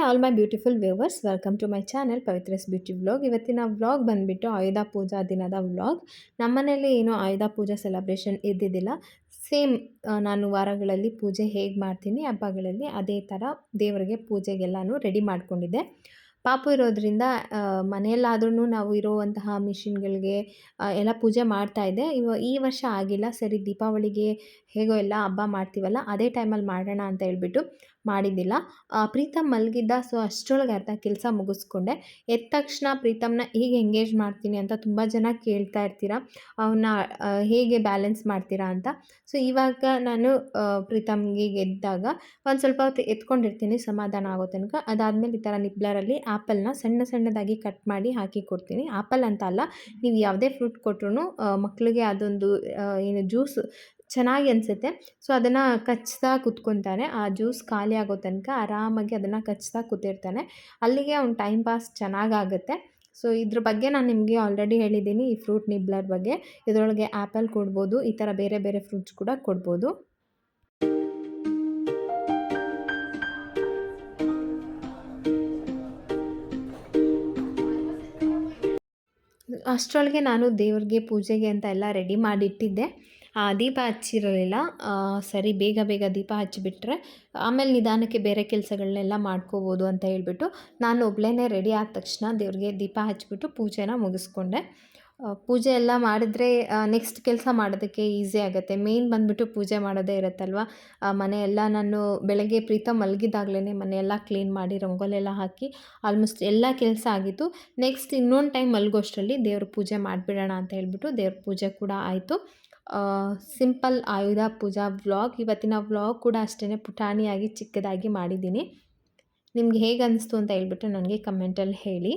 All my beautiful viewers, welcome to my channel Pavithra's beauty vlog. ಇವತ್ತಿನ vlog ಬಂದುಬಿಟ್ಟು ಆಯುಧ ಪೂಜಾ ದಿನದ vlog. ನಮ್ಮನೇಲಿ ಏನೋ ಆಯುಧ ಪೂಜಾ ಸೆಲೆಬ್ರೇಷನ್ ಇದ್ದಿದ್ದಿಲ್ಲ. ಸೇಮ್ ನಾನು ವಾರಗಳಲ್ಲಿ ಪೂಜೆ ಹೇಗೆ ಮಾಡ್ತೀನಿ ಹಬ್ಬಗಳಲ್ಲಿ ಅದೇ ಥರ ದೇವರಿಗೆ ಪೂಜೆಗೆಲ್ಲನೂ ರೆಡಿ ಮಾಡ್ಕೊಂಡಿದ್ದೆ. ಪಾಪು ಇರೋದ್ರಿಂದ ಮನೆಯಲ್ಲಾದ್ರೂ ನಾವು ಇರುವಂತಹ ಮಿಷಿನ್ಗಳಿಗೆ ಎಲ್ಲ ಪೂಜೆ ಮಾಡ್ತಾಯಿದ್ದೆ. ಈ ವರ್ಷ ಆಗಿಲ್ಲ. ಸರಿ, ದೀಪಾವಳಿಗೆ ಹೇಗೋ ಎಲ್ಲ ಹಬ್ಬ ಮಾಡ್ತೀವಲ್ಲ, ಅದೇ ಟೈಮಲ್ಲಿ ಮಾಡೋಣ ಅಂತ ಹೇಳ್ಬಿಟ್ಟು ಮಾಡಿದ್ದಿಲ್ಲ. ಪ್ರೀತಮ್ ಮಲಗಿದ್ದ. ಸೊ ಅಷ್ಟರೊಳಗೆ ಅರ್ಧ ಕೆಲಸ ಮುಗಿಸ್ಕೊಂಡೆ. ಎದ್ದ ತಕ್ಷಣ ಪ್ರೀತಮ್ನ ಹೇಗೆ ಎಂಗೇಜ್ ಮಾಡ್ತೀನಿ ಅಂತ ತುಂಬ ಜನ ಕೇಳ್ತಾ ಇರ್ತೀರಾ, ಅವನ್ನ ಹೇಗೆ ಬ್ಯಾಲೆನ್ಸ್ ಮಾಡ್ತೀರಾ ಅಂತ. ಸೊ ಇವಾಗ ನಾನು ಪ್ರೀತಮ್ಗೆ ಎದ್ದಾಗ ಒಂದು ಸ್ವಲ್ಪ ಹೊತ್ತು ಎತ್ಕೊಂಡಿರ್ತೀನಿ ಸಮಾಧಾನ ಆಗೋ ತನಕ. ಅದಾದಮೇಲೆ ಈ ಥರ ನಿಬ್ಲರಲ್ಲಿ ಆ್ಯಪಲ್ನ ಸಣ್ಣ ಸಣ್ಣದಾಗಿ ಕಟ್ ಮಾಡಿ ಹಾಕಿ ಕೊಡ್ತೀನಿ. ಆ್ಯಪಲ್ ಅಂತ ಅಲ್ಲ, ನೀವು ಯಾವುದೇ ಫ್ರೂಟ್ ಕೊಟ್ರೂ ಮಕ್ಕಳಿಗೆ ಅದೊಂದು ಏನು ಜ್ಯೂಸ್ ಚೆನ್ನಾಗಿ ಅನಿಸುತ್ತೆ. ಸೊ ಅದನ್ನು ಕಚ್ತಾ ಕೂತ್ಕೊತಾನೆ. ಆ ಜ್ಯೂಸ್ ಖಾಲಿ ಆಗೋ ತನಕ ಆರಾಮಾಗಿ ಅದನ್ನು ಕಚ್ತಾ ಕೂತಿರ್ತಾನೆ. ಅಲ್ಲಿಗೆ ಅವ್ನ ಟೈಮ್ ಪಾಸ್ ಚೆನ್ನಾಗಾಗುತ್ತೆ. ಸೊ ಇದ್ರ ಬಗ್ಗೆ ನಾನು ನಿಮಗೆ ಆಲ್ರೆಡಿ ಹೇಳಿದ್ದೀನಿ, ಈ ಫ್ರೂಟ್ ನಿಬ್ಲರ್ ಬಗ್ಗೆ. ಇದರೊಳಗೆ ಆ್ಯಪಲ್ ಕೊಡ್ಬೋದು, ಈ ಥರ ಬೇರೆ ಬೇರೆ ಫ್ರೂಟ್ಸ್ ಕೂಡ ಕೊಡ್ಬೋದು. ಅಷ್ಟರೊಳಗೆ ನಾನು ದೇವ್ರಿಗೆ ಪೂಜೆಗೆ ಅಂತ ಎಲ್ಲ ರೆಡಿ ಮಾಡಿಟ್ಟಿದ್ದೆ. ದೀಪ ಹಚ್ಚಿರಲಿಲ್ಲ. ಸರಿ, ಬೇಗ ಬೇಗ ದೀಪ ಹಚ್ಚಿಬಿಟ್ರೆ ಆಮೇಲೆ ನಿಧಾನಕ್ಕೆ ಬೇರೆ ಕೆಲಸಗಳನ್ನೆಲ್ಲ ಮಾಡ್ಕೋಬೋದು ಅಂತ ಹೇಳ್ಬಿಟ್ಟು ನಾನು ಒಬ್ಬಳೇ ರೆಡಿ ಆದ ತಕ್ಷಣ ದೇವ್ರಿಗೆ ದೀಪ ಹಚ್ಚಿಬಿಟ್ಟು ಪೂಜೆನ ಮುಗಿಸ್ಕೊಂಡೆ. ಪೂಜೆ ಎಲ್ಲ ಮಾಡಿದ್ರೆ ನೆಕ್ಸ್ಟ್ ಕೆಲಸ ಮಾಡೋದಕ್ಕೆ ಈಸಿ ಆಗುತ್ತೆ. ಮೇನ್ ಬಂದುಬಿಟ್ಟು ಪೂಜೆ ಮಾಡೋದೇ ಇರುತ್ತಲ್ವ. ಮನೆಯೆಲ್ಲ ನಾನು ಬೆಳಗ್ಗೆ ಪ್ರೀತಮ್ ಮಲಗಿದಾಗಲೇ ಮನೆಯೆಲ್ಲ ಕ್ಲೀನ್ ಮಾಡಿ ರಂಗೋಲಿ ಎಲ್ಲ ಹಾಕಿ ಆಲ್ಮೋಸ್ಟ್ ಎಲ್ಲ ಕೆಲಸ ಆಗಿತ್ತು. ನೆಕ್ಸ್ಟ್ ಇನ್ನೊಂದು ಟೈಮ್ ಮಲಗೋಷ್ಟರಲ್ಲಿ ದೇವ್ರ ಪೂಜೆ ಮಾಡಿಬಿಡೋಣ ಅಂತ ಹೇಳ್ಬಿಟ್ಟು ದೇವ್ರ ಪೂಜೆ ಕೂಡ ಆಯಿತು. ಸಿಂಪಲ್ ಆಯುಧ ಪೂಜಾ ವ್ಲಾಗ್. ಇವತ್ತಿನ ವ್ಲಾಗ್ ಕೂಡ ಅಷ್ಟೇ ಪುಟಾಣಿಯಾಗಿ ಚಿಕ್ಕದಾಗಿ ಮಾಡಿದ್ದೀನಿ. ನಿಮ್ಗೆ ಹೇಗೆ ಅನಿಸ್ತು ಅಂತ ಹೇಳ್ಬಿಟ್ಟು ನನಗೆ ಕಮೆಂಟಲ್ಲಿ ಹೇಳಿ.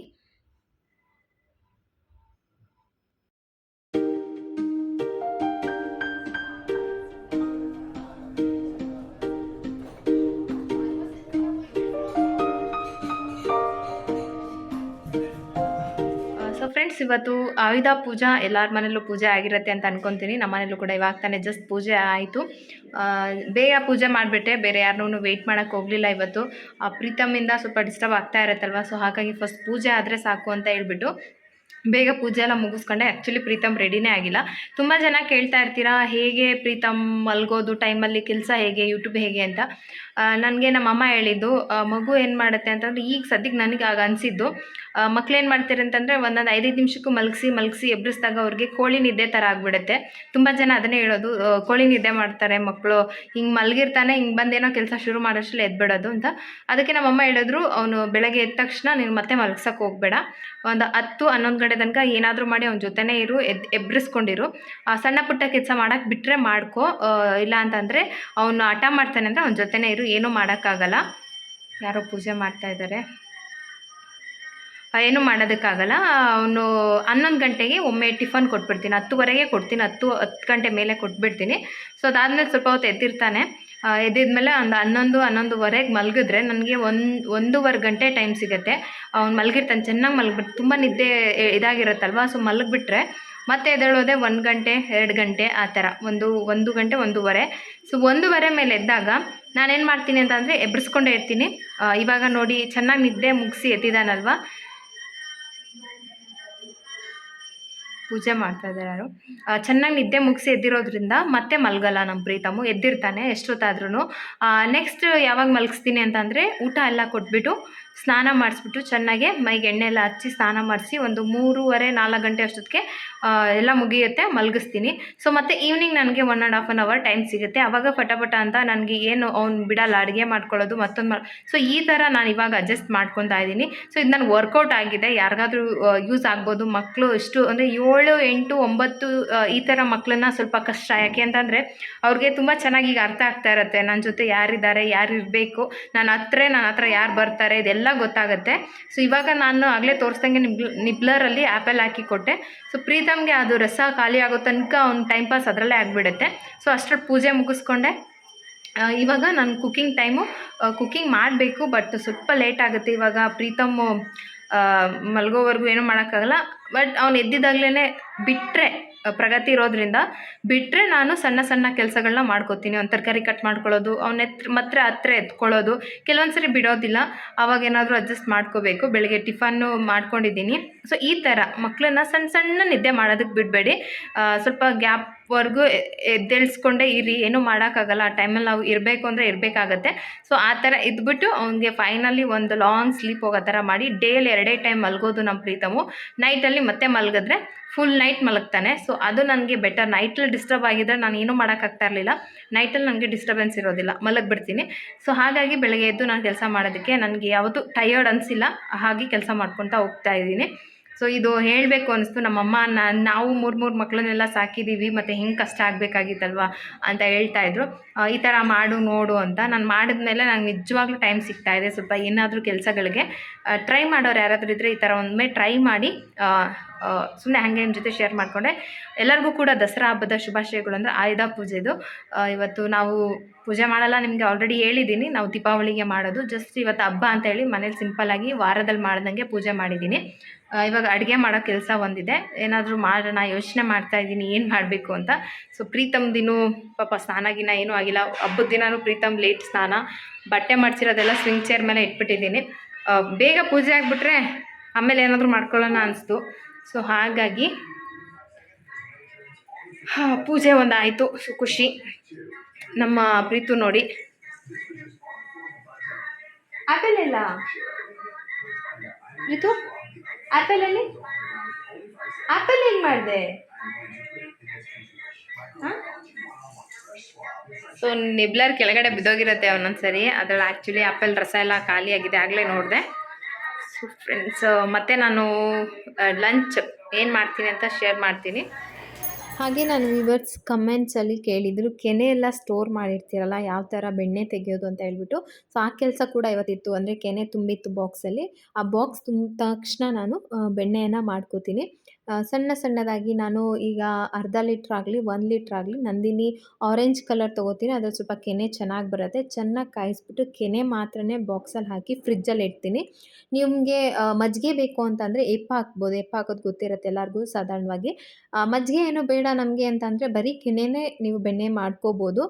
ಸೊ ಫ್ರೆಂಡ್ಸ್, ಇವತ್ತು ಆಯುಧ ಪೂಜಾ ಎಲ್ಲರ ಮನೇಲೂ ಪೂಜೆ ಆಗಿರುತ್ತೆ ಅಂತ ಅನ್ಕೊತೀನಿ. ನಮ್ಮ ಮನೇಲೂ ಕೂಡ ಇವಾಗ ತಾನೇ ಜಸ್ಟ್ ಪೂಜೆ ಆಯಿತು. ಬೇಗ ಪೂಜೆ ಮಾಡಿಬಿಟ್ಟೆ, ಬೇರೆ ಯಾರನ್ನೂ ವೆಯ್ಟ್ ಮಾಡೋಕ್ಕೆ ಹೋಗಲಿಲ್ಲ. ಇವತ್ತು ಪ್ರೀತಮಿಂದ ಸ್ವಲ್ಪ ಡಿಸ್ಟರ್ಬ್ ಆಗ್ತಾ ಇರುತ್ತಲ್ವ. ಸೊ ಹಾಗಾಗಿ ಫಸ್ಟ್ ಪೂಜೆ ಆದರೆ ಸಾಕು ಅಂತ ಹೇಳ್ಬಿಟ್ಟು ಬೇಗ ಪೂಜೆ ಎಲ್ಲ ಮುಗಿಸ್ಕೊಂಡೆ. ಆ್ಯಕ್ಚುಲಿ ಪ್ರೀತಮ್ ರೆಡಿನೇ ಆಗಿಲ್ಲ. ತುಂಬ ಜನ ಕೇಳ್ತಾ ಇರ್ತೀರಾ, ಹೇಗೆ ಪ್ರೀತಮ್ ಮಲ್ಗೋದು ಟೈಮಲ್ಲಿ ಕೆಲಸ ಹೇಗೆ, ಯೂಟ್ಯೂಬ್ ಹೇಗೆ ಅಂತ. ನನಗೆ ನಮ್ಮ ಅಮ್ಮ ಹೇಳಿದ್ದು, ಮಗು ಏನು ಮಾಡುತ್ತೆ ಅಂತಂದರೆ, ಈಗ ಸದ್ಯಕ್ಕೆ ನನಗೆ ಆಗ ಅನಿಸಿದ್ದು, ಮಕ್ಳೇನು ಮಾಡ್ತಾರೆ ಅಂತಂದರೆ ಒಂದೊಂದು 5-5 ನಿಮಿಷಕ್ಕೂ ಮಲಗಿಸಿ ಎಬ್ಬಿಸಿದಾಗ ಅವ್ರಿಗೆ ಕೋಳಿ ನಿದ್ದೆ ಥರ ಆಗಿಬಿಡುತ್ತೆ. ತುಂಬ ಜನ ಅದನ್ನೇ ಹೇಳೋದು, ಕೋಳಿ ನಿದ್ದೆ ಮಾಡ್ತಾರೆ ಮಕ್ಕಳು, ಹಿಂಗೆ ಮಲಗಿರ್ತಾನೆ, ಹಿಂಗೆ ಬಂದೇನೋ ಕೆಲಸ ಶುರು ಮಾಡೋಷ್ಟರಲ್ಲಿ ಎದ್ಬಿಡೋದು ಅಂತ. ಅದಕ್ಕೆ ನಮ್ಮಮ್ಮ ಹೇಳಿದ್ರು, ಅವನು ಬೆಳಗ್ಗೆ ಎದ್ದ ತಕ್ಷಣ ನೀನು ಮತ್ತೆ ಮಲಗ್ಸೋಕ್ಕೆ ಹೋಗಬೇಡ, ಒಂದು 10-11 ಗಂಟೆ ತನಕ ಏನಾದರೂ ಮಾಡಿ ಅವ್ನ ಜೊತೆನೇ ಇರು, ಎಬ್ಬಿಸ್ಕೊಂಡಿರು. ಸಣ್ಣ ಪುಟ್ಟ ಕೆಲಸ ಮಾಡೋಕ್ಕೆ ಬಿಟ್ಟರೆ ಮಾಡ್ಕೊ, ಇಲ್ಲ ಅಂತಂದರೆ ಅವನು ಹಠ ಮಾಡ್ತಾನೆ ಅಂದರೆ ಅವ್ನ ಜೊತೆನೇ ಇರು, ಏನೂ ಮಾಡೋಕ್ಕಾಗಲ್ಲ. ಯಾರೋ ಪೂಜೆ ಮಾಡ್ತಾಯಿದ್ದಾರೆ, ಏನೂ ಮಾಡೋದಕ್ಕಾಗಲ್ಲ. ಅವನು 11 ಗಂಟೆಗೆ ಒಮ್ಮೆ ಟಿಫನ್ ಕೊಟ್ಬಿಡ್ತೀನಿ, 10:15ಗೆ ಕೊಡ್ತೀನಿ, 10 ಗಂಟೆ ಮೇಲೆ ಕೊಟ್ಬಿಡ್ತೀನಿ. ಸೊ ಅದಾದಮೇಲೆ ಸ್ವಲ್ಪ ಹೊತ್ತು ಎದ್ದಿರ್ತಾನೆ. ಎದ್ದಿದ್ಮೇಲೆ ಒಂದು 11-11:15ಗೆ ಮಲಗಿದ್ರೆ ನನಗೆ 1-1.5 ಗಂಟೆ ಟೈಮ್ ಸಿಗುತ್ತೆ. ಅವ್ನು ಮಲಗಿರ್ತಾನೆ, ಚೆನ್ನಾಗಿ ಮಲಗಿಬಿಟ್ಟು, ತುಂಬ ನಿದ್ದೆ ಇದಾಗಿರುತ್ತಲ್ವ. ಸೊ ಮಲಗಿಬಿಟ್ರೆ ಮತ್ತೆ ಎದ್ದೇಳೋದೆ 1 ಗಂಟೆ 2 ಗಂಟೆ ಆ ಥರ, 1 ಗಂಟೆ 1:30. ಸೊ 1:30 ಮೇಲೆ ಎದ್ದಾಗ ನಾನೇನು ಮಾಡ್ತೀನಿ ಅಂತಂದರೆ ಎಬ್ಬಿಸ್ಕೊಂಡೇ ಇರ್ತೀನಿ. ಇವಾಗ ನೋಡಿ ಚೆನ್ನಾಗಿ ನಿದ್ದೆ ಮುಗಿಸಿ ಎದ್ದಿದ್ದಾನಲ್ವ, ಪೂಜೆ ಮಾಡ್ತಾ ಇದ್ದಾರೆ ಯಾರು. ಚೆನ್ನಾಗಿ ನಿದ್ದೆ ಮುಗಿಸಿ ಎದ್ದಿರೋದ್ರಿಂದ ಮತ್ತೆ ಮಲಗಲ್ಲ ನಮ್ಮ ಪ್ರೀತಮು, ಎದ್ದಿರ್ತಾನೆ ಎಷ್ಟೊತ್ತಾದ್ರೂ. ನೆಕ್ಸ್ಟ್ ಯಾವಾಗ ಮಲಗಿಸ್ತೀನಿ ಅಂತಂದರೆ ಊಟ ಎಲ್ಲ ಕೊಟ್ಬಿಟ್ಟು ಸ್ನಾನ ಮಾಡಿಸ್ಬಿಟ್ಟು ಚೆನ್ನಾಗೆ ಮೈಗೆ ಎಣ್ಣೆ ಎಲ್ಲ ಹಚ್ಚಿ ಸ್ನಾನ ಮಾಡಿಸಿ ಒಂದು 3:30-4 ಗಂಟೆ ಅಷ್ಟೊತ್ತಿಗೆ ಎಲ್ಲ ಮುಗಿಯುತ್ತೆ, ಮಲಗಿಸ್ತೀನಿ. ಸೊ ಮತ್ತು ಈವ್ನಿಂಗ್ ನನಗೆ 1.5 ಅವರ್ ಟೈಮ್ ಸಿಗುತ್ತೆ. ಆವಾಗ ಪಟ ಅಂತ ನನಗೆ ಏನು ಅವ್ನು ಬಿಡಲ್ಲ, ಅಡುಗೆ ಮಾಡ್ಕೊಳ್ಳೋದು ಮತ್ತೊಂದು ಸೊ ಈ ಥರ ನಾನು ಇವಾಗ ಅಡ್ಜಸ್ಟ್ ಮಾಡ್ಕೊತಾ ಇದ್ದೀನಿ. ಸೊ ಇದು ನನಗೆ ವರ್ಕೌಟ್ ಆಗಿದೆ, ಯಾರಿಗಾದ್ರೂ ಯೂಸ್ ಆಗ್ಬೋದು. ಮಕ್ಕಳು ಎಷ್ಟು ಅಂದರೆ 7, 8, 9 ಈ ಥರ ಮಕ್ಕಳನ್ನ ಸ್ವಲ್ಪ ಕಷ್ಟ. ಯಾಕೆ ಅಂತಂದರೆ ಅವ್ರಿಗೆ ತುಂಬ ಚೆನ್ನಾಗಿ ಈಗ ಅರ್ಥ ಆಗ್ತಾ ಇರುತ್ತೆ, ನನ್ನ ಜೊತೆ ಯಾರಿದ್ದಾರೆ, ಯಾರು ಇರಬೇಕು, ನನ್ನ ಹತ್ರ ಯಾರು ಬರ್ತಾರೆ, ಇದೆಲ್ಲ ಗೊತ್ತಾಗುತ್ತೆ. ಸೊ ಇವಾಗ ನಾನು ಆಗಲೇ ತೋರಿಸ್ದಂಗೆ ನಿಬ್ಲರಲ್ಲಿ ಆ್ಯಪಲ್ ಹಾಕಿ ಕೊಟ್ಟೆ. ಸೊ ಪ್ರೀತಮ್ಗೆ ಅದು ರಸ ಖಾಲಿ ಆಗೋ ತನಕ ಅವ್ನ ಟೈಮ್ ಪಾಸ್ ಅದರಲ್ಲೇ ಆಗಿಬಿಡುತ್ತೆ. ಸೊ ಅಷ್ಟರಲ್ಲಿ ಪೂಜೆ ಮುಗಿಸ್ಕೊಂಡೆ. ಇವಾಗ ನಾನು ಕುಕ್ಕಿಂಗ್ ಟೈಮು, ಕುಕ್ಕಿಂಗ್ ಮಾಡಬೇಕು, ಬಟ್ ಸ್ವಲ್ಪ ಲೇಟ್ ಆಗುತ್ತೆ. ಇವಾಗ ಪ್ರೀತಮ್ ಮಲಗೋವರೆಗೂ ಏನೂ ಮಾಡೋಕ್ಕಾಗಲ್ಲ. ಬಟ್ ಅವ್ನು ಎದ್ದಿದ್ದಾಗಲೇ ಬಿಟ್ಟರೆ ಪ್ರಗತಿ ಇರೋದ್ರಿಂದ ಬಿಟ್ಟರೆ ನಾನು ಸಣ್ಣ ಸಣ್ಣ ಕೆಲಸಗಳನ್ನ ಮಾಡ್ಕೋತೀನಿ. ಒಂದು ತರಕಾರಿ ಕಟ್ ಮಾಡ್ಕೊಳ್ಳೋದು, ಅವನ್ನ ಹತ್ರ ಎತ್ಕೊಳ್ಳೋದು, ಕೆಲವೊಂದು ಸರಿ ಬಿಡೋದಿಲ್ಲ, ಅವಾಗೇನಾದರೂ ಅಡ್ಜಸ್ಟ್ ಮಾಡ್ಕೋಬೇಕು. ಬೆಳಗ್ಗೆ ಟಿಫನ್ನು ಮಾಡ್ಕೊಂಡಿದ್ದೀನಿ. ಸೊ ಈ ಥರ ಮಕ್ಕಳನ್ನ ಸಣ್ಣ ನಿದ್ದೆ ಮಾಡೋದಕ್ಕೆ ಬಿಡಬೇಡಿ. ಸ್ವಲ್ಪ ಗ್ಯಾಪ್ವರೆಗೂ ಎದ್ದೇಳಿಸ್ಕೊಂಡೇ ಇರಿ, ಏನೂ ಮಾಡೋಕ್ಕಾಗಲ್ಲ. ಆ ಟೈಮಲ್ಲಿ ನಾವು ಇರಬೇಕು ಅಂದರೆ ಇರಬೇಕಾಗತ್ತೆ. ಸೊ ಆ ಥರ ಇದ್ಬಿಟ್ಟು ಅವ್ನಿಗೆ ಫೈನಲಿ ಒಂದು ಲಾಂಗ್ ಸ್ಲೀಪ್ ಹೋಗೋ ಥರ ಮಾಡಿ. ಡೇಲಿ 2 ಟೈಮ್ ಮಲಗೋದು ನಮ್ಮ ಪ್ರೀತಮು. ನೈಟಲ್ಲಿ ಮತ್ತೆ ಮಲಗಿದ್ರೆ ಫುಲ್ ನೈಟ್ ಮಲಗ್ತಾನೆ. ಸೊ ಅದು ನನಗೆ ಬೆಟರ್. ನೈಟಲ್ಲಿ ಡಿಸ್ಟರ್ಬ್ ಆಗಿದ್ದರೆ ನಾನು ಏನೂ ಮಾಡೋಕ್ಕಾಗ್ತಾ ಇರಲಿಲ್ಲ. ನೈಟಲ್ಲಿ ನನಗೆ ಡಿಸ್ಟರ್ಬೆನ್ಸ್ ಇರೋದಿಲ್ಲ, ಮಲಗಿಬಿಡ್ತೀನಿ. ಸೊ ಹಾಗಾಗಿ ಬೆಳಗ್ಗೆ ಎದ್ದು ನಾನು ಕೆಲಸ ಮಾಡೋದಕ್ಕೆ ನನಗೆ ಯಾವತ್ತೂ ಟಯರ್ಡ್ ಅನಿಸಿಲ್ಲ. ಹಾಗೆ ಕೆಲಸ ಮಾಡ್ಕೊತಾ ಹೋಗ್ತಾ ಇದ್ದೀನಿ. ಸೊ ಇದು ಹೇಳಬೇಕು ಅನ್ನಿಸ್ತು. ನಮ್ಮಮ್ಮ ನಾವು 3 ಮಕ್ಕಳನ್ನೆಲ್ಲ ಸಾಕಿದ್ದೀವಿ, ಮತ್ತು ಹೆಂಗೆ ಕಷ್ಟ ಆಗಬೇಕಾಗಿತ್ತಲ್ವ ಅಂತ ಹೇಳ್ತಾಯಿದ್ರು. ಈ ಥರ ಮಾಡು ನೋಡು ಅಂತ. ನಾನು ಮಾಡಿದ್ಮೇಲೆ ನಂಗೆ ನಿಜವಾಗ್ಲೂ ಟೈಮ್ ಸಿಗ್ತಾಯಿದೆ. ಸ್ವಲ್ಪ ಏನಾದರೂ ಕೆಲಸಗಳಿಗೆ ಟ್ರೈ ಮಾಡೋರು ಯಾರಾದರೂ ಇದ್ದರೆ ಈ ಥರ ಒಮ್ಮೆ ಟ್ರೈ ಮಾಡಿ. ಸುಮ್ಮನೆ ಹಾಗೆ ನಿಮ್ಮ ಜೊತೆ ಶೇರ್ ಮಾಡಿಕೊಂಡೆ. ಎಲ್ಲರಿಗೂ ಕೂಡ ದಸರಾ ಹಬ್ಬದ ಶುಭಾಶಯಗಳು. ಅಂದರೆ ಆಯುಧ ಪೂಜೆದು ಇವತ್ತು ನಾವು ಪೂಜೆ ಮಾಡಲ್ಲ, ನಿಮಗೆ ಆಲ್ರೆಡಿ ಹೇಳಿದ್ದೀನಿ. ನಾವು ದೀಪಾವಳಿಗೆ ಮಾಡೋದು. ಜಸ್ಟ್ ಇವತ್ತು ಹಬ್ಬ ಅಂತ ಹೇಳಿ ಮನೇಲಿ ಸಿಂಪಲ್ಲಾಗಿ ವಾರದಲ್ಲಿ ಮಾಡ್ದಂಗೆ ಪೂಜೆ ಮಾಡಿದ್ದೀನಿ. ಇವಾಗ ಅಡುಗೆ ಮಾಡೋ ಕೆಲಸ ಒಂದಿದೆ. ಏನಾದರೂ ಮಾಡೋಣ ಯೋಚನೆ ಮಾಡ್ತಾಯಿದ್ದೀನಿ ಏನು ಮಾಡಬೇಕು ಅಂತ. ಸೊ ಪ್ರೀತಮ್ದಿನೂ ಪಾಪ ಸ್ನಾನಗಿನ ಏನೂ ಆಗಿಲ್ಲ. ಹಬ್ಬದ ದಿನವೂ ಪ್ರೀತಮ್ ಲೇಟ್ ಸ್ನಾನ. ಬಟ್ಟೆ ಮಡ್ಚಿರೋದೆಲ್ಲ ಸ್ವಿಂಗ್ ಚೇರ್ ಮೇಲೆ ಇಟ್ಬಿಟ್ಟಿದ್ದೀನಿ. ಬೇಗ ಪೂಜೆ ಆಗಿಬಿಟ್ರೆ ಆಮೇಲೆ ಏನಾದರೂ ಮಾಡ್ಕೊಳ್ಳೋಣ ಅನಿಸ್ತು. ಸೊ ಹಾಗಾಗಿ ಪೂಜೆ ಒಂದಾಯಿತು. ಸೊ ಖುಷಿ. ನಮ್ಮ ಪ್ರೀತು ನೋಡಿ, ಆಪಲ್ ಇಲ್ಲ ಇದು ಆಪಲಲ್ಲಿ ಆಪಲ್ ಏನು ಮಾಡಿದೆ? ಸೊ ನಿಬ್ಲರ್ ಕೆಳಗಡೆ ಬಿದ್ದೋಗಿರುತ್ತೆ ಒಂದೊಂದ್ಸರಿ. ಅದ್ರಲ್ಲಿ ಆ್ಯಕ್ಚುಲಿ ಆಪಲ್ ರಸ ಎಲ್ಲ ಖಾಲಿಯಾಗಿದೆ, ಆಗಲೇ ನೋಡಿದೆ. ಸೊ ಫ್ರೆಂಡ್ಸ್, ಮತ್ತೆ ನಾನು ಲಂಚ್ ಏನು ಮಾಡ್ತೀನಿ ಅಂತ ಶೇರ್ ಮಾಡ್ತೀನಿ. ಹಾಗೆ ನಾನು ವಿವರ್ಸ್ ಕಮೆಂಟ್ಸಲ್ಲಿ ಕೇಳಿದರು, ಕೆನೆ ಎಲ್ಲ ಸ್ಟೋರ್ ಮಾಡಿರ್ತೀರಲ್ಲ, ಯಾವ ಥರ ಬೆಣ್ಣೆ ತೆಗೆಯೋದು ಅಂತ ಹೇಳ್ಬಿಟ್ಟು. ಸೊ ಆ ಕೆಲಸ ಕೂಡ ಇವತ್ತಿತ್ತು. ಅಂದರೆ ಕೆನೆ ತುಂಬಿತ್ತು ಬಾಕ್ಸಲ್ಲಿ. ಆ ಬಾಕ್ಸ್ ತುಂಬಿದ ತಕ್ಷಣ ನಾನು ಬೆಣ್ಣೆಯನ್ನು ಮಾಡ್ಕೋತೀನಿ. ಸಣ್ಣದಾಗಿ ನಾನು ಈಗ ಅರ್ಧ ಲೀಟ್ರ್ ಆಗಲಿ 1 ಲೀಟ್ರ್ ಆಗಲಿ ನಂದಿನಿ ಆರೆಂಜ್ ಕಲರ್ ತೊಗೋತೀನಿ. ಅದ್ರಲ್ಲಿ ಸ್ವಲ್ಪ ಕೆನೆ ಚೆನ್ನಾಗಿ ಬರುತ್ತೆ. ಚೆನ್ನಾಗಿ ಕಾಯಿಸ್ಬಿಟ್ಟು ಕೆನೆ ಮಾತ್ರನೇ ಬಾಕ್ಸಲ್ಲಿ ಹಾಕಿ ಫ್ರಿಜ್ಜಲ್ಲಿ ಇಡ್ತೀನಿ. ನಿಮಗೆ ಮಜ್ಜಿಗೆ ಬೇಕು ಅಂತಂದರೆ ಎಪ್ಪ ಹಾಕ್ಬೋದು. ಎಪ್ಪ ಹಾಕೋದು ಗೊತ್ತಿರುತ್ತೆ ಎಲ್ಲರಿಗೂ ಸಾಧಾರಣವಾಗಿ. ಮಜ್ಜಿಗೆ ಏನೂ ಬೇಡ ನಮಗೆ ಅಂತ ಅಂದರೆ ಬರೀ ಕೆನೆನೇ ನೀವು ಬೆಣ್ಣೆ ಮಾಡ್ಕೋಬೋದು.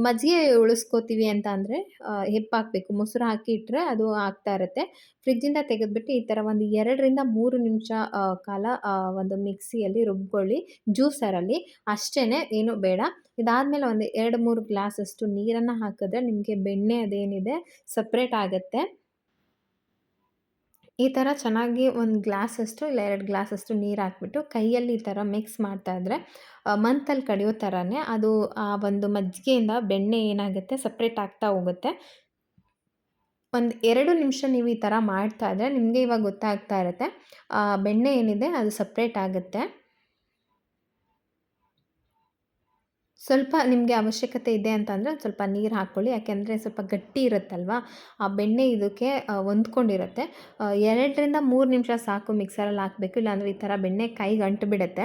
ಮಜ್ಜಿಗೆ ಉಳಿಸ್ಕೋತೀವಿ ಅಂತ ಅಂದರೆ ಹೆಪ್ಪು ಹಾಕಬೇಕು. ಮೊಸರು ಹಾಕಿ ಇಟ್ಟರೆ ಅದು ಆಗ್ತಾ ಇರುತ್ತೆ. ಫ್ರಿಜ್ಜಿಂದ ತೆಗೆದುಬಿಟ್ಟು ಈ ಥರ ಒಂದು 2ರಿಂದ 3 ನಿಮಿಷ ಕಾಲ ಒಂದು ಮಿಕ್ಸಿಯಲ್ಲಿ ರುಬ್ಕೊಳ್ಳಿ, ಜ್ಯೂಸರಲ್ಲಿ. ಅಷ್ಟೇ, ಏನೂ ಬೇಡ. ಇದಾದಮೇಲೆ ಒಂದು 2-3 ಗ್ಲಾಸಷ್ಟು ನೀರನ್ನು ಹಾಕಿದ್ರೆ ನಿಮಗೆ ಬೆಣ್ಣೆ ಅದೇನಿದೆ ಸಪ್ರೇಟ್ ಆಗುತ್ತೆ. ಈ ಥರ ಚೆನ್ನಾಗಿ 1 ಗ್ಲಾಸಷ್ಟು ಇಲ್ಲ 2 ಗ್ಲಾಸಷ್ಟು ನೀರು ಹಾಕ್ಬಿಟ್ಟು ಕೈಯಲ್ಲಿ ಈ ಥರ ಮಿಕ್ಸ್ ಮಾಡ್ತಾಯಿದ್ರೆ ಮಂತಲ್ಲಿ ಕಡಿಯೋ ಥರನೇ ಅದು ಆ ಒಂದು ಮಜ್ಜಿಗೆಯಿಂದ ಬೆಣ್ಣೆ ಏನಾಗುತ್ತೆ ಸಪ್ರೇಟ್ ಆಗ್ತಾ ಹೋಗುತ್ತೆ. ಒಂದು 2 ನಿಮಿಷ ನೀವು ಈ ಥರ ಮಾಡ್ತಾಯಿದ್ರೆ ನಿಮಗೆ ಇವಾಗ ಗೊತ್ತಾಗ್ತಾ ಇರುತ್ತೆ ಬೆಣ್ಣೆ ಏನಿದೆ ಅದು ಸಪ್ರೇಟ್ ಆಗುತ್ತೆ. ಸ್ವಲ್ಪ ನಿಮಗೆ ಅವಶ್ಯಕತೆ ಇದೆ ಅಂತಂದರೆ ಸ್ವಲ್ಪ ನೀರು ಹಾಕ್ಕೊಳ್ಳಿ. ಯಾಕೆಂದರೆ ಸ್ವಲ್ಪ ಗಟ್ಟಿ ಇರುತ್ತಲ್ವ, ಆ ಬೆಣ್ಣೆ ಇದಕ್ಕೆ ಹೊಂದ್ಕೊಂಡಿರುತ್ತೆ. 2ರಿಂದ 3 ನಿಮಿಷ ಸಾಕು ಮಿಕ್ಸರಲ್ಲಿ ಹಾಕಬೇಕು. ಇಲ್ಲಾಂದರೆ ಈ ಥರ ಬೆಣ್ಣೆ ಕೈಗೆ ಅಂಟಿಬಿಡುತ್ತೆ.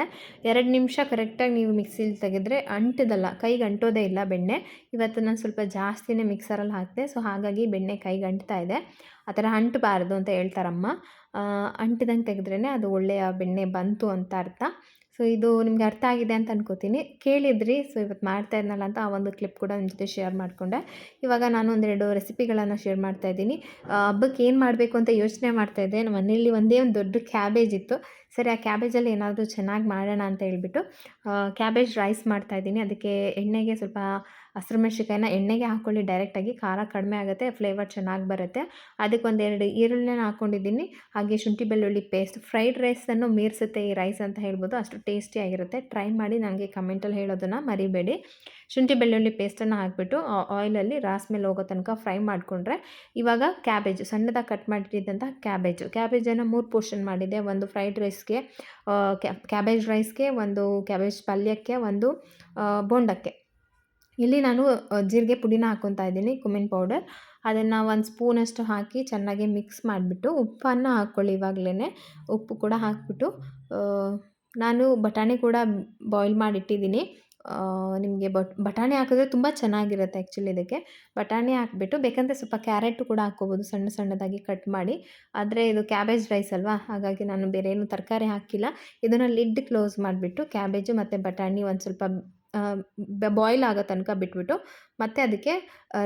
2 ನಿಮಿಷ ಕರೆಕ್ಟಾಗಿ ನೀವು ಮಿಕ್ಸಿಲಿ ತೆಗೆದ್ರೆ ಅಂಟೋದಲ್ಲ, ಕೈಗೆ ಅಂಟೋದೇ ಇಲ್ಲ ಬೆಣ್ಣೆ. ಇವತ್ತು ನಾನು ಸ್ವಲ್ಪ ಜಾಸ್ತಿನೇ ಮಿಕ್ಸರಲ್ಲಿ ಹಾಕಿದೆ. ಸೊ ಹಾಗಾಗಿ ಬೆಣ್ಣೆ ಕೈಗೆ ಅಂಟ್ತಾ ಇದೆ. ಆ ಥರ ಅಂಟಬಾರ್ದು ಅಂತ ಹೇಳ್ತಾರಮ್ಮ. ಅಂಟಿದಂಗೆ ತೆಗೆದ್ರೇ ಅದು ಒಳ್ಳೆಯ ಬೆಣ್ಣೆ ಬಂತು ಅಂತ ಅರ್ಥ. ಸೊ ಇದು ನಿಮ್ಗೆ ಅರ್ಥ ಆಗಿದೆ ಅಂತ ಅನ್ಕೋತೀನಿ. ಕೇಳಿದ್ರಿ, ಸೊ ಇವತ್ತು ಮಾಡ್ತಾ ಇದ್ನಲ್ಲ ಅಂತ ಆ ಒಂದು ಕ್ಲಿಪ್ ಕೂಡ ನಿಮ್ಮ ಜೊತೆ ಶೇರ್ ಮಾಡಿಕೊಂಡೆ. ಇವಾಗ ನಾನು 1-2 ರೆಸಿಪಿಗಳನ್ನು ಶೇರ್ ಮಾಡ್ತಾಯಿದ್ದೀನಿ. ಹಬ್ಬಕ್ಕೆ ಏನು ಮಾಡಬೇಕು ಅಂತ ಯೋಚನೆ ಮಾಡ್ತಾಯಿದ್ದೆ. ನಮ್ಮ ಮನೆಯಲ್ಲಿ ಒಂದೇ ಒಂದು ದೊಡ್ಡ ಕ್ಯಾಬೇಜ್ ಇತ್ತು. ಸರಿ, ಆ ಕ್ಯಾಬೇಜಲ್ಲಿ ಏನಾದರೂ ಚೆನ್ನಾಗಿ ಮಾಡೋಣ ಅಂತ ಹೇಳ್ಬಿಟ್ಟು ಕ್ಯಾಬೇಜ್ ರೈಸ್ ಮಾಡ್ತಾಯಿದ್ದೀನಿ. ಅದಕ್ಕೆ ಎಣ್ಣೆಗೆ ಸ್ವಲ್ಪ ಹಸಿರುಮೆಣ್ಸಿನ್ಕಾಯಿನ ಎಣ್ಣೆಗೆ ಹಾಕ್ಕೊಳ್ಳಿ ಡೈರೆಕ್ಟಾಗಿ. ಖಾರ ಕಡಿಮೆ ಆಗುತ್ತೆ, ಫ್ಲೇವರ್ ಚೆನ್ನಾಗಿ ಬರುತ್ತೆ. ಅದಕ್ಕೆ 1-2 ಈರುಳ್ಳಿನ ಹಾಕ್ಕೊಂಡಿದ್ದೀನಿ. ಹಾಗೆ ಶುಂಠಿ ಬೆಳ್ಳುಳ್ಳಿ ಪೇಸ್ಟ್. ಫ್ರೈಡ್ ರೈಸನ್ನು ಮೀರಿಸುತ್ತೆ ಈ ರೈಸ್ ಅಂತ ಹೇಳ್ಬೋದು. ಅಷ್ಟು ಟೇಸ್ಟಿಯಾಗಿರುತ್ತೆ. ಟ್ರೈ ಮಾಡಿ ನನಗೆ ಕಮೆಂಟಲ್ಲಿ ಹೇಳೋದನ್ನು ಮರಿಬೇಡಿ. ಶುಂಠಿ ಬೆಳ್ಳುಳ್ಳಿ ಪೇಸ್ಟನ್ನು ಹಾಕಿಬಿಟ್ಟು ಆಯಿಲಲ್ಲಿ ರಾಸ್ ಮೇಲೆ ಹೋಗೋ ತನಕ ಫ್ರೈ ಮಾಡಿಕೊಂಡ್ರೆ ಇವಾಗ ಕ್ಯಾಬೇಜು ಸಣ್ಣದಾಗಿ ಕಟ್ ಮಾಡಿಟ್ಟಿದ್ದಂಥ ಕ್ಯಾಬೇಜನ್ನು 3 ಪೋರ್ಷನ್ ಮಾಡಿದೆ. ಒಂದು ಫ್ರೈಡ್ ರೈಸ್ಗೆ, ಕ್ಯಾಬೇಜ್ ರೈಸ್ಗೆ, ಒಂದು ಕ್ಯಾಬೇಜ್ ಪಲ್ಯಕ್ಕೆ, ಒಂದು ಬೋಂಡಕ್ಕೆ. ಇಲ್ಲಿ ನಾನು ಜೀರಿಗೆ ಪುಡಿನ ಹಾಕ್ಕೊತಾ ಇದ್ದೀನಿ, ಕುಮಿನ್ ಪೌಡರ್. ಅದನ್ನು 1 ಸ್ಪೂನಷ್ಟು ಹಾಕಿ ಚೆನ್ನಾಗಿ ಮಿಕ್ಸ್ ಮಾಡಿಬಿಟ್ಟು ಉಪ್ಪನ್ನು ಹಾಕ್ಕೊಳ್ಳಿ. ಇವಾಗಲೇ ಉಪ್ಪು ಕೂಡ ಹಾಕಿಬಿಟ್ಟು ನಾನು ಬಟಾಣಿ ಕೂಡ ಬಾಯ್ಲ್ ಮಾಡಿಟ್ಟಿದ್ದೀನಿ. ನಿಮಗೆ ಬಟಾಣಿ ಹಾಕಿದ್ರೆ ತುಂಬ ಚೆನ್ನಾಗಿರುತ್ತೆ ಆ್ಯಕ್ಚುಲಿ ಇದಕ್ಕೆ. ಬಟಾಣಿ ಹಾಕ್ಬಿಟ್ಟು ಬೇಕಂದರೆ ಸ್ವಲ್ಪ ಕ್ಯಾರೆಟು ಕೂಡ ಹಾಕ್ಕೋಬೋದು ಸಣ್ಣ ಸಣ್ಣದಾಗಿ ಕಟ್ ಮಾಡಿ. ಆದರೆ ಇದು ಕ್ಯಾಬೇಜ್ ರೈಸ್ ಅಲ್ವಾ, ಹಾಗಾಗಿ ನಾನು ಬೇರೆ ಏನು ತರಕಾರಿ ಹಾಕಿಲ್ಲ. ಇದನ್ನು ಲಿಡ್ ಕ್ಲೋಸ್ ಮಾಡಿಬಿಟ್ಟು ಕ್ಯಾಬೇಜು ಮತ್ತು ಬಟಾಣಿ ಒಂದು ಸ್ವಲ್ಪ ಬಾಯ್ಲ್ ಆಗೋ ತನಕ ಬಿಟ್ಬಿಟ್ಟು ಮತ್ತು ಅದಕ್ಕೆ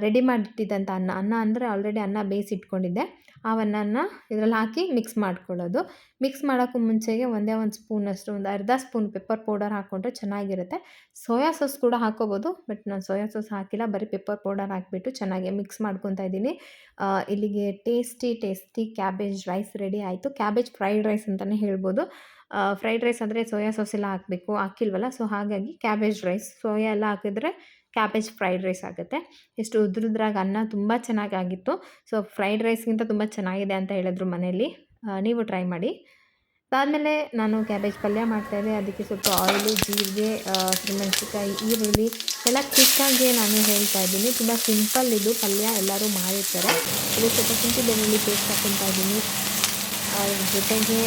ರೆಡಿ ಮಾಡಿಟ್ಟಿದ್ದಂಥ ಅನ್ನ ಅಂದರೆ ಆಲ್ರೆಡಿ ಅನ್ನ ಬೇಯಿಸಿಟ್ಕೊಂಡಿದ್ದೆ, ಆ ಅನ್ನನ ಇದರಲ್ಲಿ ಹಾಕಿ ಮಿಕ್ಸ್ ಮಾಡ್ಕೊಳ್ಳೋದು. ಮಿಕ್ಸ್ ಮಾಡೋಕ್ಕೂ ಮುಂಚೆಗೆ ಒಂದೇ ಒಂದು ಸ್ಪೂನಷ್ಟು, ಒಂದು ಅರ್ಧ ಸ್ಪೂನ್ ಪೆಪ್ಪರ್ ಪೌಡರ್ ಹಾಕ್ಕೊಂಡ್ರೆ ಚೆನ್ನಾಗಿರುತ್ತೆ. ಸೋಯಾ ಸಾಸ್ ಕೂಡ ಹಾಕ್ಕೋಬೋದು, ಬಟ್ ನಾನು ಸೋಯಾ ಸಾಸ್ ಹಾಕಿಲ್ಲ, ಬರೀ ಪೆಪ್ಪರ್ ಪೌಡರ್ ಹಾಕಿಬಿಟ್ಟು ಚೆನ್ನಾಗಿ ಮಿಕ್ಸ್ ಮಾಡ್ಕೊತಾ ಇದ್ದೀನಿ. ಇಲ್ಲಿಗೆ ಟೇಸ್ಟಿ ಕ್ಯಾಬೇಜ್ ರೈಸ್ ರೆಡಿ ಆಯಿತು. ಕ್ಯಾಬೇಜ್ ಫ್ರೈಡ್ ರೈಸ್ ಅಂತಲೇ ಹೇಳ್ಬೋದು. ಫ್ರೈಡ್ ರೈಸ್ ಅಂದರೆ ಸೋಯಾ ಸಾಸ್ ಎಲ್ಲ ಹಾಕಬೇಕು, ಹಾಕಿಲ್ವಲ್ಲ, ಸೊ ಹಾಗಾಗಿ ಕ್ಯಾಬೇಜ್ ರೈಸ್. ಸೋಯಾ ಎಲ್ಲ ಹಾಕಿದ್ರೆ ಕ್ಯಾಬೇಜ್ ಫ್ರೈಡ್ ರೈಸ್ ಆಗುತ್ತೆ. ಎಷ್ಟು ಉದ್ರುದ್ರಾಗಿ ಅನ್ನ ತುಂಬ ಚೆನ್ನಾಗಾಗಿತ್ತು. ಸೊ ಫ್ರೈಡ್ ರೈಸ್ಗಿಂತ ತುಂಬ ಚೆನ್ನಾಗಿದೆ ಅಂತ ಹೇಳಿದ್ರು ಮನೆಯಲ್ಲಿ, ನೀವು ಟ್ರೈ ಮಾಡಿ. ಅದಾದಮೇಲೆ ನಾನು ಕ್ಯಾಬೇಜ್ ಪಲ್ಯ ಮಾಡ್ತಾಯಿದ್ದೆ. ಅದಕ್ಕೆ ಸ್ವಲ್ಪ ಆಯಿಲು, ಜೀರಿಗೆ, ಹಸಿಮೆಣಸಿನ್ಕಾಯಿ, ಈರುಳ್ಳಿ ಎಲ್ಲ ಕ್ವಿಕ್ಕಾಗಿ ನಾನು ಹೇಳ್ತಾ ಇದ್ದೀನಿ. ತುಂಬ ಸಿಂಪಲ್ ಇದು ಪಲ್ಯ, ಎಲ್ಲರೂ ಮಾಡಿರ್ತಾರೆ. ಇದಕ್ಕೆ ಸ್ವಲ್ಪ ಶುಂಠಿ ಬೆಳ್ಳುಳ್ಳಿ ಪೇಸ್ಟ್ ಹಾಕ್ಕೊತಾ ಇದ್ದೀನಿ. ಜೊತೆಗೆ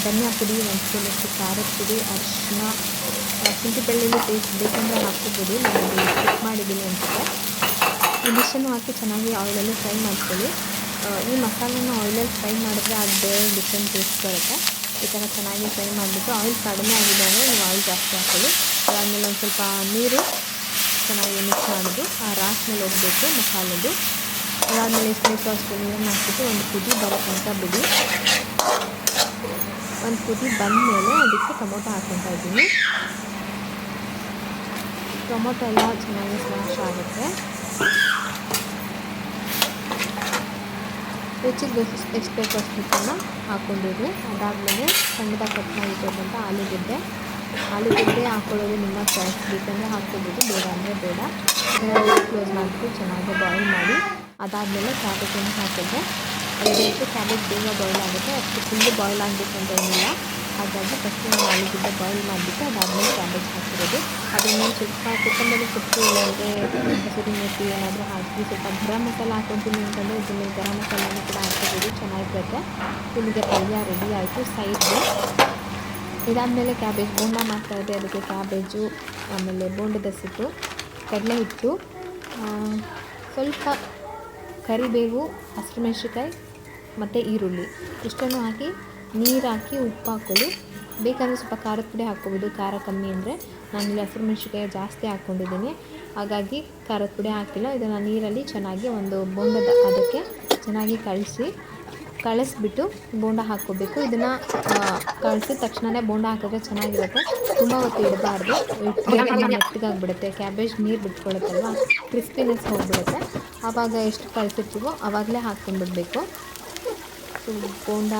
ಧನಿಯಾ ಪುಡಿ, ಒಂದು ಸ್ಪೂನಷ್ಟು ಖಾರದ ಪುಡಿ, ಅರಿಶಿನ, ಶುಂಠಿ ಬೆಳ್ಳುಳ್ಳಿ ಪೇಸ್ಟ್ ಬೇಕಂದರೆ ಹಾಕ್ಕೋಬೋದು, ನಾನು ಸ್ಕಿಪ್ ಮಾಡಿದ್ದೀನಿ ಅನಿಸುತ್ತೆ. ಇದಿಷ್ಟನ್ನು ಹಾಕಿ ಚೆನ್ನಾಗಿ ಆಯಿಲಲ್ಲಿ ಫ್ರೈ ಮಾಡ್ಕೊಳ್ಳಿ. ಈ ಮಸಾಲೆನ ಆಯಿಲಲ್ಲಿ ಫ್ರೈ ಮಾಡಿದ್ರೆ ಅದು ಬೇರೆ ಡಿಫ್ರೆಂಟ್ ಟೇಸ್ಟ್ ಬರುತ್ತೆ. ಈ ಥರ ಚೆನ್ನಾಗಿ ಫ್ರೈ ಮಾಡಿಬಿಟ್ಟು ಆಯಿಲ್ ಕಡಿಮೆ ಆಗಿದೆ ಅಂದರೆ ನೀವು ಆಯಿಲ್ ಜಾಸ್ತಿ ಹಾಕ್ಕೊಳ್ಳಿ. ಅದಾದಮೇಲೆ ಒಂದು ಸ್ವಲ್ಪ ನೀರು ಚೆನ್ನಾಗಿ ಮಿಕ್ಸ್ ಮಾಡೋದು, ಆ ರಾಸ್ನಲ್ಲಿ ಹೋಗಬೇಕು ಮಸಾಲೆದು. ಅದಾದಮೇಲೆ ಎಷ್ಟು ಬೇಕೋ ಅಷ್ಟು ನೀರನ್ನು ಹಾಕ್ಬಿಟ್ಟು ಒಂದು ಕುದಿ ಬರೋ ತನಕ ಬಿಡಿ. ಒಂದು ಕುದಿ ಬಂದಮೇಲೆ ಅದಕ್ಕೆ ಟೊಮೊಟೊ ಹಾಕ್ಕೊತಾ ಇದ್ದೀನಿ. ಟೊಮೊಟೊ ಎಲ್ಲ ಚೆನ್ನಾಗಿ ಸ್ಮ್ಯಾಶ್ ಆಗುತ್ತೆ. ರುಚಿಗೆ ಎಷ್ಟು ಬೇಕೋ ಅಷ್ಟು ಉಪ್ಪನ್ನು ಹಾಕ್ಕೊಂಡಿದ್ದು. ಅದಾದಮೇಲೆ ಸಣ್ಣದಾಗಿ ಕಟ್ ಮಾಡಿಟ್ಟಿರುವಂಥ ಆಲೂಗಡ್ಡೆ ಹಾಕ್ಕೊಳ್ಳೋದು ನಿಮ್ಮ ಚಾಯ್ಸ್, ಬೇಕಂದರೆ ಹಾಕ್ಕೋಬೋದು, ಬೇಡ ಅಂದರೆ ಬೇಡ. ಇದನ್ನು ಕ್ಲೋಸ್ ಮಾಡಿಬಿಟ್ಟು ಚೆನ್ನಾಗಿ ಬಾಯ್ಲ್ ಮಾಡಿ. ಅದಾದಮೇಲೆ ಕ್ಯಾಬೇಜನ್ನು ಹಾಕಿದ್ರೆ ಅದಕ್ಕೆ ಕ್ಯಾಬೇಜ್ ಬೇಗ ಬಾಯ್ಲ್ ಆಗುತ್ತೆ, ಅದಕ್ಕೆ ಫುಲ್ಲು ಬಾಯ್ಲ್ ಆಗಬೇಕು ಅಂತ ಏನಿಲ್ಲ. ಹಾಗಾಗಿ ಫಸ್ಟು ನಾನು ಆಲೂಗಡ್ಡೆ ಬಾಯ್ಲ್ ಮಾಡಿಬಿಟ್ಟು ಅದಾದಮೇಲೆ ಕ್ಯಾಬೇಜ್ ಹಾಕಿರೋದು. ಅದಾದಮೇಲೆ ಸ್ವಲ್ಪ ಕೊತ್ತಂಬರಿ ಸೊಪ್ಪು, ಇಲ್ಲಾಂದರೆ ಹಸಿರು ಮೆಣಸು ಏನಾದರೂ ಹಾಕಿ ಸ್ವಲ್ಪ ಗರಂ ಮಸಾಲ ಹಾಕ್ಕೊತೀನಿ ಅಂತಂದರೆ ಇದನ್ನು ಗರಂ ಮಸಾಲನೂ ಕೂಡ ಹಾಕ್ಕೋಬೋದು, ಚೆನ್ನಾಗಿರುತ್ತೆ. ಇಲ್ಲಿಗೆ ಪಲ್ಯ ರೆಡಿ ಆಯಿತು ಸೈಡ್ಗೆ. ಇದಾದಮೇಲೆ ಕ್ಯಾಬೇಜ್ ಬೋಂಡ ಮಾಡ್ತಾಯಿದ್ದೆ. ಅದಕ್ಕೆ ಕ್ಯಾಬೇಜು, ಆಮೇಲೆ ಬೋಂಡದ ಸಿಟ್ಟು, ಕಡಲೆ ಹಿಟ್ಟು, ಸ್ವಲ್ಪ ಕರಿಬೇವು, ಹಸಿಮೆಣಸಿನ್ಕಾಯಿ ಮತ್ತು ಈರುಳ್ಳಿ ಇಷ್ಟನ್ನು ಹಾಕಿ ನೀರು ಹಾಕಿ ಉಪ್ಪು ಹಾಕ್ಕೊಳ್ಳಿ. ಬೇಕಂದರೆ ಸ್ವಲ್ಪ ಖಾರದ ಪುಡಿ ಹಾಕ್ಕೋಬೋದು, ಖಾರ ಕಮ್ಮಿ ಅಂದರೆ. ನಾನಿಲ್ಲಿ ಹಸಿಮೆಣಸಿನ್ಕಾಯಿ ಜಾಸ್ತಿ ಹಾಕ್ಕೊಂಡಿದ್ದೀನಿ, ಹಾಗಾಗಿ ಖಾರದ ಪುಡಿ ಹಾಕಿಲ್ಲ. ಇದನ್ನು ನೀರಲ್ಲಿ ಚೆನ್ನಾಗಿ ಒಂದು ಬೋಂಡದ ಅದಕ್ಕೆ ಚೆನ್ನಾಗಿ ಕಳಿಸ್ಬಿಟ್ಟು ಬೋಂಡ ಹಾಕ್ಕೋಬೇಕು. ಇದನ್ನು ಕಳಿಸಿದ ತಕ್ಷಣವೇ ಬೋಂಡ ಹಾಕಿದ್ರೆ ಚೆನ್ನಾಗಿರುತ್ತೆ. ತುಂಬ ಹೊತ್ತು ಇಡಬಾರ್ದು, ಮೆತ್ತಗಾಗ್ಬಿಡುತ್ತೆ. ಕ್ಯಾಬೇಜ್ ನೀರು ಬಿಟ್ಕೊಳ್ಳುತ್ತಲ್ವ, ಕ್ರಿಸ್ಪಿನೆಸ್ ಹೋಗಿಬಿಡುತ್ತೆ. ಆವಾಗ ಎಷ್ಟು ಕಳಿಸಿರ್ತೀವೋ ಆವಾಗಲೇ ಹಾಕ್ಕೊಂಡ್ಬಿಡ್ಬೇಕು. So bonda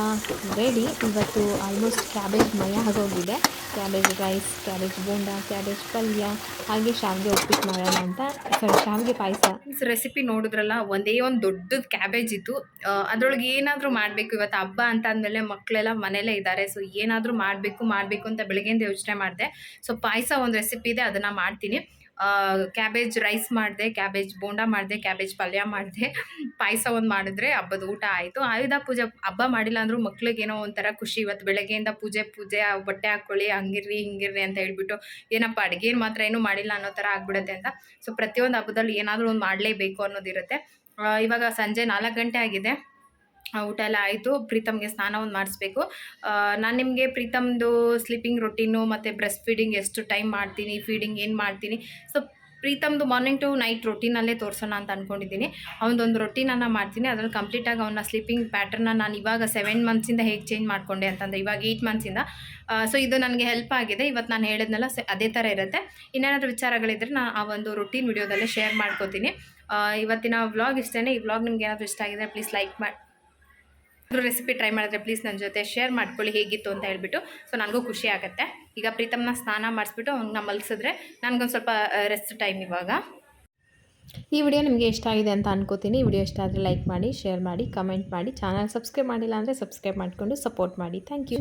ready. ಇವತ್ತು ಆಲ್ಮೋಸ್ಟ್ ಕ್ಯಾಬೇಜ್ ಮಯ ಆಗೋಗಿದೆ. Cabbage rice, cabbage bonda, cabbage ಪಲ್ಯ, ಹಾಗೆ ಶಾವಿಗೆ ಉಪ್ಪಿಟ್ಟು ಮಾಡೋಣ ಅಂತ, ಶಾವಿಗೆ ಪಾಯಸ. ರೆಸಿಪಿ ನೋಡಿದ್ರಲ್ಲ, ಒಂದೇ ಒಂದು ದೊಡ್ಡದು ಕ್ಯಾಬೇಜ್ ಇತ್ತು. ಅದರೊಳಗೆ ಏನಾದರೂ ಮಾಡಬೇಕು. ಇವತ್ತು ಹಬ್ಬ ಅಂತ ಅಂದಮೇಲೆ ಮಕ್ಕಳೆಲ್ಲ ಮನೆಯಲ್ಲೇ ಇದ್ದಾರೆ. ಸೊ ಏನಾದರೂ ಮಾಡಬೇಕು ಅಂತ ಬೆಳಗ್ಗೆಯಿಂದ ಯೋಚನೆ ಮಾಡಿದೆ. ಸೊ ಪಾಯಸ ಒಂದು ರೆಸಿಪಿ ಇದೆ, ಅದನ್ನು ಮಾಡ್ತೀನಿ. ಕ್ಯಾಬೇಜ್ ರೈಸ್ ಮಾಡಿದೆ, ಕ್ಯಾಬೇಜ್ ಬೋಂಡ ಮಾಡಿದೆ, ಕ್ಯಾಬೇಜ್ ಪಲ್ಯ ಮಾಡಿದೆ, ಪಾಯಸ ಒಂದು ಮಾಡಿದ್ರೆ ಹಬ್ಬದ ಊಟ ಆಯಿತು. ಆಯುಧ ಪೂಜೆ ಹಬ್ಬ ಮಾಡಿಲ್ಲ ಅಂದರೂ ಮಕ್ಳಿಗೇನೋ ಒಂಥರ ಖುಷಿ. ಇವತ್ತು ಬೆಳಗ್ಗೆಯಿಂದ ಪೂಜೆ ಬಟ್ಟೆ ಹಾಕ್ಕೊಳ್ಳಿ, ಹಂಗಿರ್ರಿ ಹಿಂಗಿರ್ರಿ ಅಂತ ಹೇಳ್ಬಿಟ್ಟು, ಏನಪ್ಪ ಅಡುಗೆನ ಮಾತ್ರ ಏನೂ ಮಾಡಿಲ್ಲ ಅನ್ನೋ ಥರ ಆಗ್ಬಿಡುತ್ತೆ ಅಂತ. ಸೊ ಪ್ರತಿಯೊಂದು ಹಬ್ಬದಲ್ಲಿ ಏನಾದರೂ ಒಂದು ಮಾಡಲೇಬೇಕು ಅನ್ನೋದಿರುತ್ತೆ. ಇವಾಗ ಸಂಜೆ 4 ಗಂಟೆ ಆಗಿದೆ. ಊಟ ಎಲ್ಲ ಆಯಿತು. ಪ್ರೀತಮ್ಗೆ ಸ್ನಾನ ಒಂದು ಮಾಡಿಸ್ಬೇಕು. ನಾನು ನಿಮಗೆ ಪ್ರೀತಮ್ದು ಸ್ಲೀಪಿಂಗ್ ರೊಟೀನು ಮತ್ತು ಬ್ರೆಸ್ಟ್ ಫೀಡಿಂಗ್ ಎಷ್ಟು ಟೈಮ್ ಮಾಡ್ತೀನಿ, ಫೀಡಿಂಗ್ ಏನು ಮಾಡ್ತೀನಿ, ಸೊ ಪ್ರೀತಮ್ದು ಮಾರ್ನಿಂಗ್ ಟು ನೈಟ್ ರೊಟೀನಲ್ಲೇ ತೋರಿಸೋಣ ಅಂತ ಅಂದ್ಕೊಂಡಿದ್ದೀನಿ. ಅವನದೊಂದು ರೊಟೀನನ್ನು ಮಾಡ್ತೀನಿ. ಅದರಲ್ಲಿ ಕಂಪ್ಲೀಟಾಗಿ ಅವನ ಸ್ಲೀಪಿಂಗ್ ಪ್ಯಾಟರ್ನ ನಾನು ಇವಾಗ 7 ಮಂತ್ಸಿಂದ ಹೇಗೆ ಚೇಂಜ್ ಮಾಡಿಕೊಂಡೆ ಅಂತಂದರೆ ಇವಾಗ 8 ಮಂತ್ಸಿಂದ. ಸೊ ಇದು ನನಗೆ ಹೆಲ್ಪ್ ಆಗಿದೆ. ಇವತ್ತು ನಾನು ಹೇಳಿದ್ನಲ್ಲ ಅದೇ ಥರ ಇರುತ್ತೆ. ಇನ್ನೇನಾದರೂ ವಿಚಾರಗಳಿದ್ದರೆ ನಾನು ಆ ಒಂದು ರೊಟೀನ್ ವಿಡಿಯೋದಲ್ಲೇ ಶೇರ್ ಮಾಡ್ಕೋತೀನಿ. ಇವತ್ತಿನ ವ್ಲಾಗ್ ಇಷ್ಟೇ. ಈ ವ್ಲಾಗ್ ನಿಮ್ಗೆ ಏನಾದರೂ ಇಷ್ಟ ಆಗಿದೆ ಪ್ಲೀಸ್ ಲೈಕ್ ಮಾಡಿ, ರೆಸಿಪಿ ಟ್ರೈ ಮಾಡಿದ್ರೆ ಪ್ಲೀಸ್ ನನ್ನ ಜೊತೆ ಶೇರ್ ಮಾಡ್ಕೊಳ್ಳಿ ಹೇಗಿತ್ತು ಅಂತ ಹೇಳ್ಬಿಟ್ಟು. ಸೊ ನನಗೂ ಖುಷಿ ಆಗುತ್ತೆ. ಈಗ ಪ್ರೀತಮ್ನ ಸ್ನಾನ ಮಾಡಿಸ್ಬಿಟ್ಟು ಅವ್ನ ಮಲಗಿಸಿದ್ರೆ ನನಗೊಂದು ಸ್ವಲ್ಪ ರೆಸ್ಟ್ ಟೈಮ್ ಇವಾಗ. ಈ ವಿಡಿಯೋ ನಿಮಗೆ ಇಷ್ಟ ಆಗಿದೆ ಅಂತ ಅನ್ಕೋತೀನಿ. ಈ ವಿಡಿಯೋ ಇಷ್ಟ ಆದರೆ ಲೈಕ್ ಮಾಡಿ, ಶೇರ್ ಮಾಡಿ, ಕಮೆಂಟ್ ಮಾಡಿ. ಚಾನಲ್ ಸಬ್ಸ್ಕ್ರೈಬ್ ಮಾಡಿಲ್ಲ ಅಂದರೆ ಸಬ್ಸ್ಕ್ರೈಬ್ ಮಾಡಿಕೊಂಡು ಸಪೋರ್ಟ್ ಮಾಡಿ. Thank you.